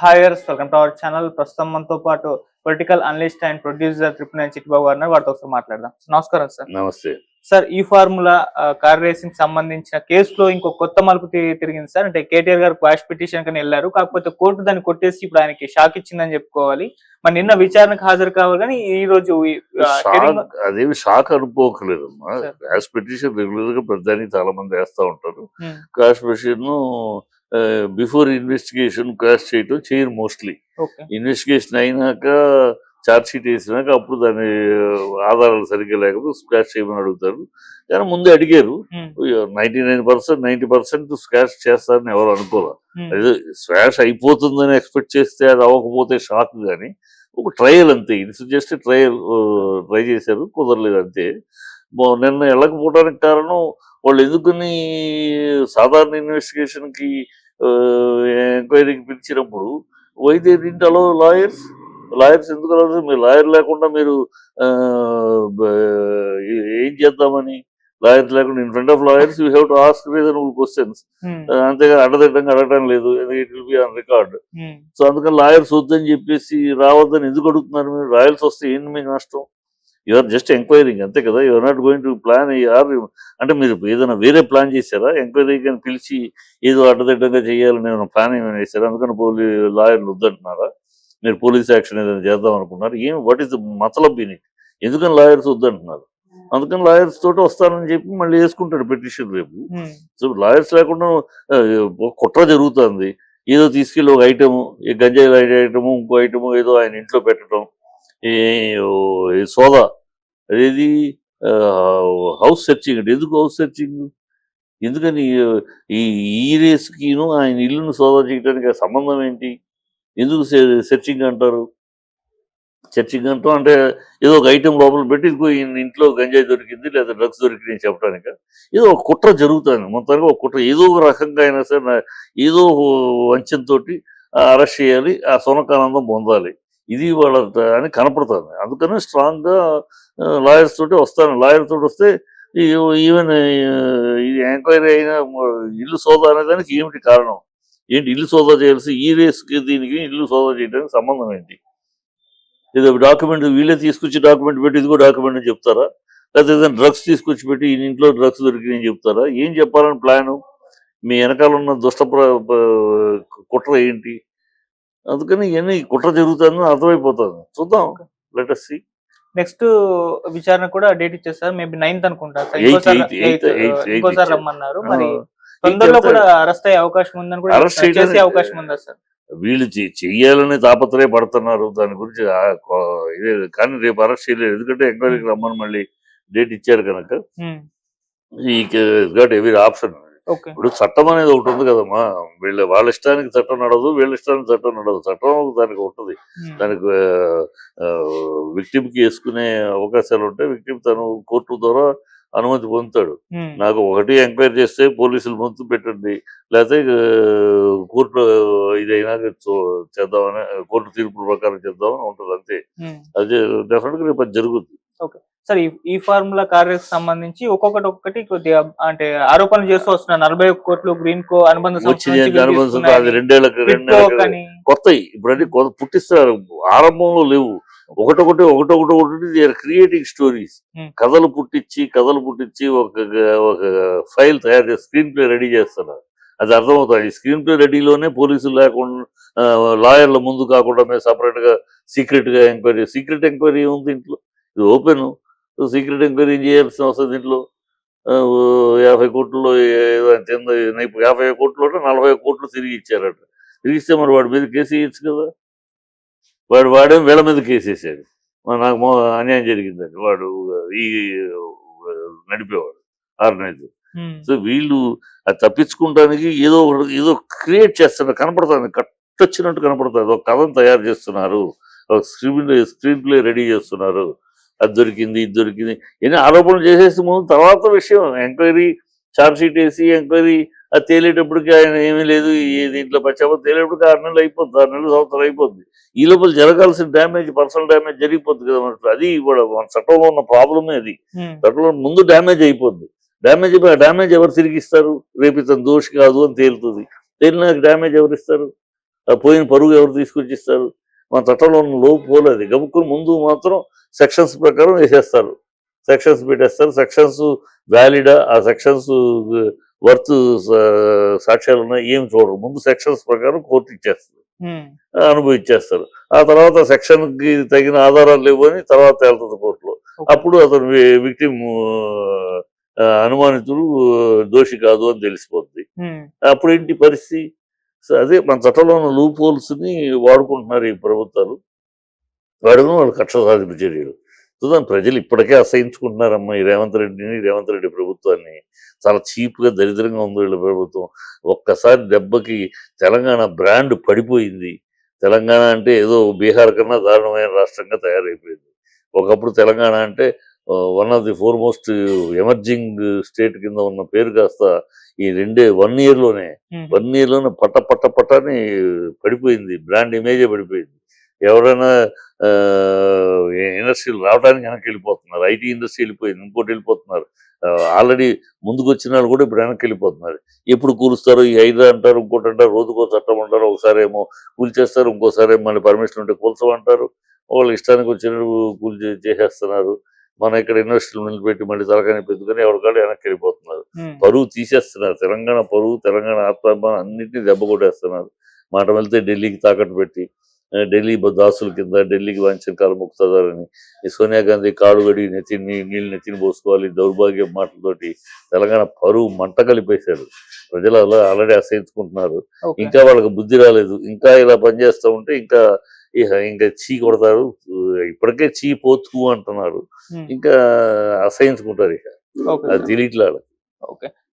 హాయర్స్ welcome to our channel. ప్రస్తుతం మనతో పాటు political analyst and producer Tripuni Chittibabu గారు వారితో ఒకసారి మాట్లాడదాం. నమస్కారం సార్. నమస్తే సార్, ఈ ఫార్ములా కార్ రేసింగ్ సంబంధించిన కేసులో ఇంకో కొత్త మలుపు తిరిగింది సార్. అంటే కేటీఆర్ గారు క్వాష్ పిటిషన్ కని వెళ్ళారు, కాకపోతే కోర్టు దాన్ని కొట్టేసి ఇప్పుడు ఆయనకి షాక్ ఇచ్చిందని చెప్పుకోవాలి. మరి నిన్న విచారణకు హాజరు కావాలి కానీ ఈ రోజు అదేమి షాక్ అనుకోకలేదు. క్వాష్ పిటిషన్ రెగ్యులర్ గా ప్రధాని చాలా మంది వేస్తా ఉంటారు. Quash petition before investigation quash చేయటం చేయరు మోస్ట్లీ. ఇన్వెస్టిగేషన్ అయినాక ఛార్జ్ షీట్ వేసినాక అప్పుడు దాని ఆధారాలు సరిగ్గా లేకపోతే స్క్వాష్ చేయమని అడుగుతారు. కానీ ముందే అడిగారు. 90% స్క్వాష్ చేస్తారని ఎవరు అనుకోవాలి. అదే స్క్వాష్ అయిపోతుందని ఎక్స్పెక్ట్ చేస్తే అది అవ్వకపోతే షాక్. కానీ ఒక ట్రయల్ అంతే, ఇట్స్ జస్ట్ ట్రయల్. ట్రై చేశారు, కుదరలేదు అంతే. నిన్న వెళ్ళకపోవడానికి కారణం వాళ్ళు ఎందుకని సాధారణ ఇన్వెస్టిగేషన్కి ఎంక్వైరీకి పిలిచినప్పుడు వైద్య ఇంటలో లాయర్స్ ఎందుకు రాదు? మీరు లాయర్ లేకుండా మీరు ఏం చేద్దామని? లాయర్స్ లేకుండా in front of lawyers you have to ask reasonable questions. అంతేగా అడగటంగా అడగటం లేదు, it will be on record. So అందుకని లాయర్స్ వద్దని చెప్పేసి రావద్దని ఎందుకు అడుగుతున్నారు? మీరు రాయల్స్ వస్తే ఏంటి మీకు నష్టం? యూఆర్ జస్ట్ ఎంక్వైరింగ్ అంతే కదా. You're not going to plan. అంటే మీరు ఏదైనా వేరే ప్లాన్ చేశారా? ఎంక్వైరీకి అని పిలిచి ఏదో అడ్డదిడ్డంగా చేయాలని ప్లాన్ ఏమైనా చేశారా? అందుకని లాయర్లు వద్దంటున్నారా? మీరు పోలీస్ యాక్షన్ ఏదైనా చేద్దాం అనుకున్నారు? వాట్ ఈస్ ద మతలబ్ ఇన్ ఇట్? ఎందుకని లాయర్స్ వద్దంటున్నారు? అందుకని లాయర్స్ తోటి వస్తానని చెప్పి మళ్ళీ వేసుకుంటాడు పిటిషన్ రేపు. సో లాయర్స్ లేకుండా కుట్ర జరుగుతుంది. ఏదో తీసుకెళ్ళి ఒక ఐటము, గంజాయి ఐటము, ఇంకో ఐటము ఏదో ఆయన ఇంట్లో పెట్టడం, సోదా అదేది హౌస్ సెర్చింగ్ అంటే ఎందుకు హౌస్ సెర్చింగ్? ఎందుకని ఈ రేసుకిను ఆయన ఇల్లును సోదా చేయడానికి సంబంధం ఏంటి? ఎందుకు సెర్చింగ్ అంటారు? సెర్చింగ్ అంటాం అంటే ఏదో ఒక ఐటెం లోపల పెట్టి ఇదిగో ఇంట్లో గంజాయి దొరికింది లేదా డ్రగ్స్ దొరికింది చెప్పడానికి ఏదో ఒక కుట్ర జరుగుతుంది. మొత్తానికి ఒక కుట్ర ఏదో ఒక రకంగా అయినా సరే ఏదో వంచంతో అరెస్ట్ చేయాలి, ఆ సొనకానందం పొందాలి. ఇది వాళ్ళ అని కనపడుతుంది. అందుకని స్ట్రాంగ్గా లాయర్స్ తోటి వస్తాను. లాయర్ తోటి వస్తే ఈవెన్ ఇది ఎంక్వైరీ అయినా ఇల్లు సోదా అనేదానికి ఏమిటి కారణం? ఏంటి ఇల్లు సోదా చేయాల్సి? ఈ రేస్కి దీనికి ఇల్లు సోదా చేయడానికి సంబంధం ఏంటి? ఏదో డాక్యుమెంట్ వీళ్ళే తీసుకొచ్చి డాక్యుమెంట్ పెట్టి ఇదిగో డాక్యుమెంట్ అని చెప్తారా? లేకపోతే ఏదైనా డ్రగ్స్ తీసుకొచ్చి పెట్టి ఈ ఇంట్లో డ్రగ్స్ దొరికినాయని చెప్తారా? ఏం చెప్పాలని ప్లాను? మీ వెనకాల ఉన్న దుష్ట కుట్ర ఏంటి? అందుకని ఇవన్నీ కుట్ర జరుగుతుందని అర్థమైపోతుంది. చూద్దాం, లెట్ us see. నెక్స్ట్ విచారణ కూడా డేట్ ఇచ్చేస్తారు, మేబీ 9th అనుకుంటా. ఇంకోసారి రమ్మన్నారు. మరి తొందరలో కూడా అరెస్ట్ అయ్యే అవకాశం ఉందని కూడా చేసే అవకాశం ఉందా సార్? వీళ్ళు చెయ్యాలని తాపత్రయపడుతున్నారు దాని గురించి. ఇదే కానీ రేపు అరెస్ట్ చేయలేదు, ఎందుకంటే ఎంక్వైరీకి రమ్మని మళ్ళీ డేట్ ఇచ్చారు కనుక. ఈ గట్ ఎవరీ ఆప్షన్. ఇప్పుడు చట్టం అనేది ఒకటి ఉంది కదమ్మా. వాళ్ళ ఇష్టానికి చట్టం నడవదు, వీళ్ళ ఇష్టానికి చట్టం నడవదు. చట్టం దానికి ఉంటుంది. దానికి విక్టిమ్కి వేసుకునే అవకాశాలు ఉంటాయి. విక్టిమ్ తను కోర్టు ద్వారా అనుమతి పొందుతాడు. నాకు ఒకటి ఎంక్వైరీ చేస్తే పోలీసులు ముందు పెట్టండి, లేకపోతే కోర్టు ఇదైనా చేద్దామని కోర్టు తీర్పు ప్రకారం చేద్దామని ఉంటుంది అంతే. అది డెఫినెట్ గా రేపు అది జరుగుతుంది. సార్, ఈ ఫార్ములా కార్యకు సంబంధించి ఒక్కొక్కటి కొద్దిగా అంటే ఆరోపణలు చేస్తూ వస్తున్నారు. 41 కోట్లు గ్రీన్ కో అనుబంధ అది 2 ఏళ్ళకి కొత్తవి ఇప్పుడు అంటే పుట్టిస్తారు. ఆరంభంలో లేవు. ఒకటొకటి దే ఆర్ క్రియేటింగ్ స్టోరీస్. కథలు పుట్టించి ఒక ఫైల్ తయారు చేసి స్క్రీన్ ప్లే రెడీ చేస్తున్నారు. అది అర్థమవుతుంది. స్క్రీన్ ప్లే రెడీలోనే పోలీసులు లేకుండా లాయర్ల ముందు కాకుండా మేము సపరేట్ గా సీక్రెట్ ఎంక్వైరీ ఉంది ఇంట్లో. ఇది ఓపెన్ సీక్రెట్ ఎంక్వైరీ చేయాల్సిన అవసరం దీంట్లో. 50 కోట్లలో 50 కోట్లలో 40 కోట్లు తిరిగి ఇచ్చారట. తిరిగిస్తే మరి వాడి మీద కేసు వేయచ్చు కదా. వాడేమో వీళ్ళ మీద కేసు వేసాడు. నాకు అన్యాయం జరిగిందండి వాడు ఈ నడిపేవాడు ఆర్గనైజర్. సో వీళ్ళు అది తప్పించుకుంటానికి ఏదో క్రియేట్ చేస్తున్నారు. కనపడుతుంది, కట్టొచ్చినట్టు కనపడుతుంది. ఒక కథను తయారు చేస్తున్నారు, ఒక స్క్రీన్ ప్లే రెడీ చేస్తున్నారు. అది దొరికింది, ఇది దొరికింది, ఎన్ని ఆరోపణలు చేసేసి ముందు తర్వాత విషయం ఎంక్వైరీ ఛార్జ్ షీట్ వేసి ఎంక్వైరీ అది తేలేటప్పటికి ఆయన ఏమీ లేదు దీంట్లో పచ్చాపతి తేలేటప్పటికి 6 నెలలు అయిపోద్ది, 6 నెలలు సంవత్సరం అయిపోద్ది. ఈ లోపల జరగాల్సిన డ్యామేజ్, పర్సనల్ డ్యామేజ్ జరిగిపోద్ది కదా. అది కూడా మన చట్టంలో ఉన్న ప్రాబ్లమే. అది చట్టంలో ముందు డ్యామేజ్ అయిపోద్ది. డ్యామేజ్ ఎవరు తిరిగిస్తారు? రేపు ఇతను దోషి కాదు అని తేలుతుంది. తేలినాక డ్యామేజ్ ఎవరు ఇస్తారు? ఆ పోయిన పరువు ఎవరు తీసుకొచ్చిస్తారు? మన చట్టంలో ఉన్న లోపు పోలేదు. గబుక్కుని ముందు మాత్రం సెక్షన్స్ ప్రకారం వేసేస్తారు. సెక్షన్స్ పెట్టేస్తారు. సెక్షన్స్ వ్యాలిడా, ఆ సెక్షన్స్ వర్త్ సాక్ష్యాలు ఉన్నాయి ఏమి చూడరు. ముందు సెక్షన్స్ ప్రకారం కోర్టు ఇచ్చేస్తుంది, అనుభవించేస్తారు. ఆ తర్వాత సెక్షన్ కి తగిన ఆధారాలు లేవు అని తర్వాత వెళ్తుంది కోర్టులో. అప్పుడు అతను విక్టిమ్ అనుమానితుడు దోషి కాదు అని తెలిసిపోతుంది. అప్పుడు ఏంటి పరిస్థితి? అదే మన చట్టంలో ఉన్న లూప్ హోల్స్ ని వాడుకుంటున్నారు ఈ ప్రభుత్వాలు. వాడుకుని వాళ్ళు కక్ష సాధింపు చర్యలు. చూద్దాం, ప్రజలు ఇప్పటికే అసహించుకుంటున్నారమ్మా ఈ రేవంత్ రెడ్డి ప్రభుత్వాన్ని. చాలా చీప్ గా దరిద్రంగా ఉంది వీళ్ళ ప్రభుత్వం. ఒక్కసారి దెబ్బకి తెలంగాణ బ్రాండ్ పడిపోయింది. తెలంగాణ అంటే ఏదో బీహార్ కన్నా దారుణమైన రాష్ట్రంగా తయారైపోయింది. ఒకప్పుడు తెలంగాణ అంటే one of the foremost emerging state కింద ఉన్న పేరు కాస్త ఈ 1 year లోనే పట్టని పడిపోయింది. బ్రాండ్ ఇమేజే పడిపోయింది. ఎవరైనా ఇండస్ట్రీలు రావడానికి వెనక్కి వెళ్ళిపోతున్నారు. ఐటీ ఇండస్ట్రీ వెళ్ళిపోయింది, ఇంకోటి వెళ్ళిపోతున్నారు. ఆల్రెడీ ముందుకు వచ్చిన వాళ్ళు కూడా ఇప్పుడు వెనక్కి వెళ్ళిపోతున్నారు. ఎప్పుడు కూలుస్తారు? ఈ హైడ్రా అంటారు, ఇంకోటి అంటారు, రోజుకో చట్టం అంటారు. ఒకసారి ఏమో కూల్చేస్తారు, ఇంకోసారి ఏమో మళ్ళీ పర్మిషన్ ఉంటే కూల్చమంటారు. వాళ్ళు ఇష్టానికి వచ్చినట్టు చేసేస్తున్నారు. మన ఇక్కడ ఇండస్ట్రీలు నిలబెట్టి మళ్ళీ తలకాని పెట్టుకుని ఎవరికాళ్ళు వెనక్కి వెళ్ళిపోతున్నారు. పరువు తీసేస్తున్నారు. తెలంగాణ పరువు, తెలంగాణ ఆత్మాభిమానం అన్నింటినీ దెబ్బ కొట్టేస్తున్నారు. మాట వెళ్తే ఢిల్లీకి తాకట్టు పెట్టి, ఢిల్లీ దాసుల కింద ఢిల్లీకి వాంచిన కాలం ముక్తాదారని ఈ సోనియా గాంధీ కాడు గడి నీళ్ళు నెత్తిని పోసుకోవాలి దౌర్భాగ్య మాటలతోటి తెలంగాణ పరువు మంట కలిపేశాడు. ప్రజలు అలా ఆల్రెడీ అసహించుకుంటున్నారు. ఇంకా వాళ్ళకి బుద్ధి రాలేదు. ఇంకా ఇలా పనిచేస్తూ ఉంటే ఇంకా చీ కొడతారు. ఇప్పటికే చీ పోతుకు అంటున్నారు. ఇంకా అసహించుకుంటారు. ఇక అది తెలియట్లేదు. ఓకే.